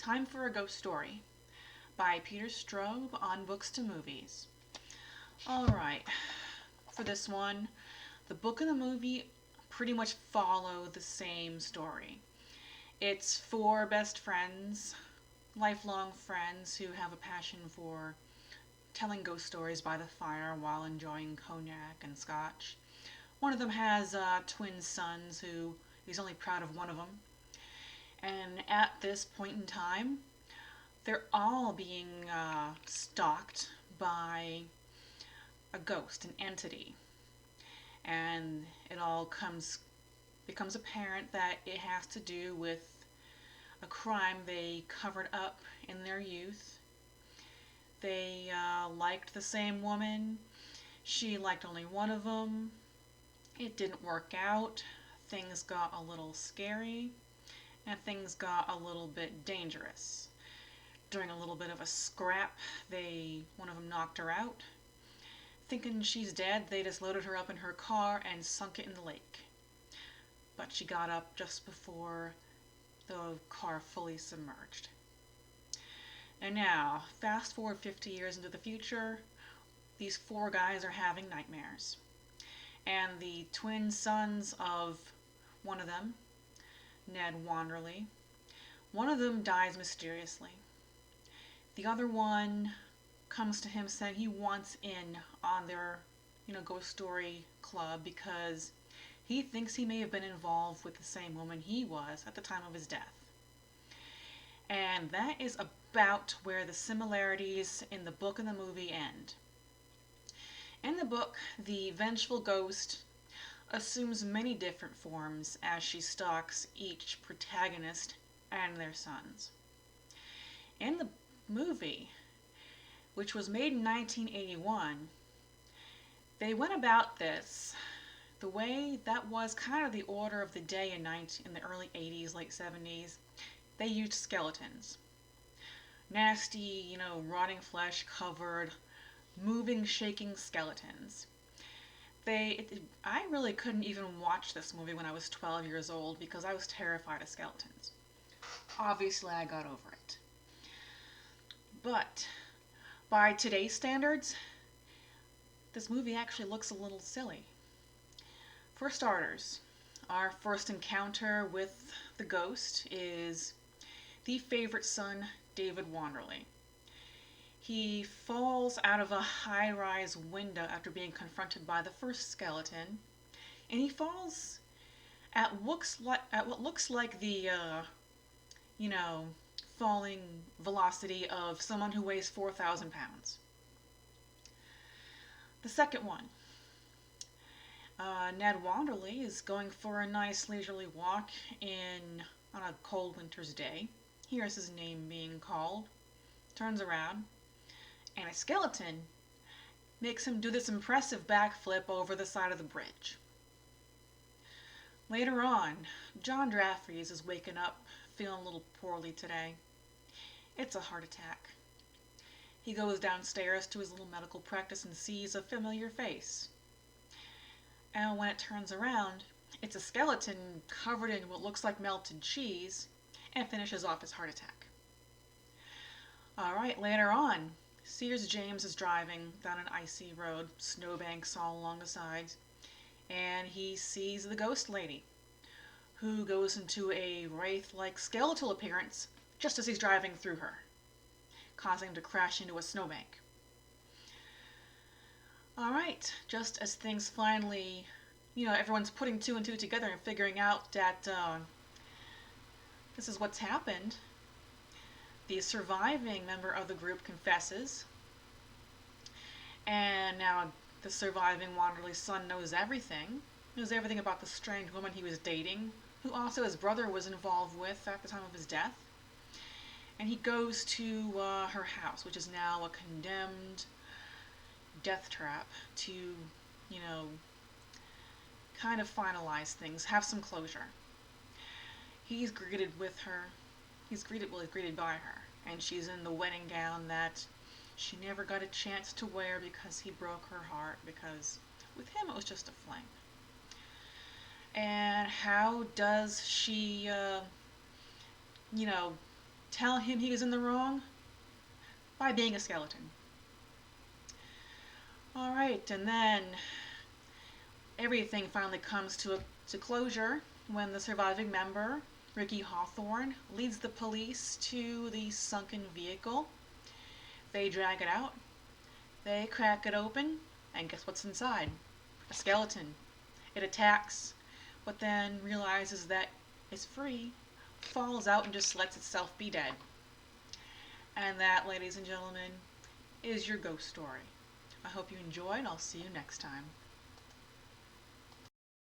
Time for a Ghost Story by Peter Strobe on Books to Movies. Alright, for this one, the book and the movie pretty much follow the same story. It's four best friends, lifelong friends who have a passion for telling ghost stories by the fire while enjoying cognac and scotch. One of them has twin sons who he's only proud of one of them. And at this point in time, they're all being stalked by a ghost, an entity. And it all becomes apparent that it has to do with a crime they covered up in their youth. They liked the same woman. She liked only one of them. It didn't work out. Things got a little scary, and things got a little bit dangerous. During a little bit of a scrap, one of them knocked her out. Thinking she's dead, they just loaded her up in her car and sunk it in the lake. But she got up just before the car fully submerged. And now, fast forward 50 years into the future, these four guys are having nightmares. And the twin sons of one of them, Ned Wanderley, one of them dies mysteriously. The other one comes to him saying he wants in on their, ghost story club because he thinks he may have been involved with the same woman he was at the time of his death. And that is about where the similarities in the book and the movie end. In the book, the vengeful ghost assumes many different forms as she stalks each protagonist and their sons. In the movie, which was made in 1981, they went about this the way that was kind of the order of the day in the early 80s, late 70s. They used skeletons. Nasty, rotting flesh covered, moving, shaking skeletons. I really couldn't even watch this movie when I was 12 years old because I was terrified of skeletons. Obviously, I got over it. But by today's standards, this movie actually looks a little silly. For starters, our first encounter with the ghost is the favorite son, David Wanderley. He falls out of a high-rise window after being confronted by the first skeleton, and he falls at what looks like the falling velocity of someone who weighs 4,000 pounds. The second one, Ned Wanderley is going for a nice leisurely walk on a cold winter's day. Hears his name being called, turns around, and a skeleton makes him do this impressive backflip over the side of the bridge. Later on, John Draffreys is waking up feeling a little poorly today. It's a heart attack. He goes downstairs to his little medical practice and sees a familiar face. And when it turns around, it's a skeleton covered in what looks like melted cheese and finishes off his heart attack. Alright, later on, Sears James is driving down an icy road, snowbanks all along the sides, and he sees the ghost lady, who goes into a wraith-like skeletal appearance just as he's driving through her, causing him to crash into a snowbank. Alright, just as things finally, everyone's putting two and two together and figuring out that this is what's happened, the surviving member of the group confesses, and now the surviving Wanderley son knows everything about the strange woman he was dating, who also his brother was involved with at the time of his death. And he goes to her house, which is now a condemned death trap, to, kind of finalize things, have some closure. He's greeted by her, and she's in the wedding gown that she never got a chance to wear because he broke her heart, because with him it was just a fling. And how does she, tell him he was in the wrong by being a skeleton. Alright, and then everything finally comes to closure when the surviving member, Ricky Hawthorne, leads the police to the sunken vehicle. They drag it out, they crack it open, and guess what's inside? A skeleton. It attacks, but then realizes that it's free, falls out, and just lets itself be dead. And that, ladies and gentlemen, is your ghost story. I hope you enjoyed. I'll see you next time.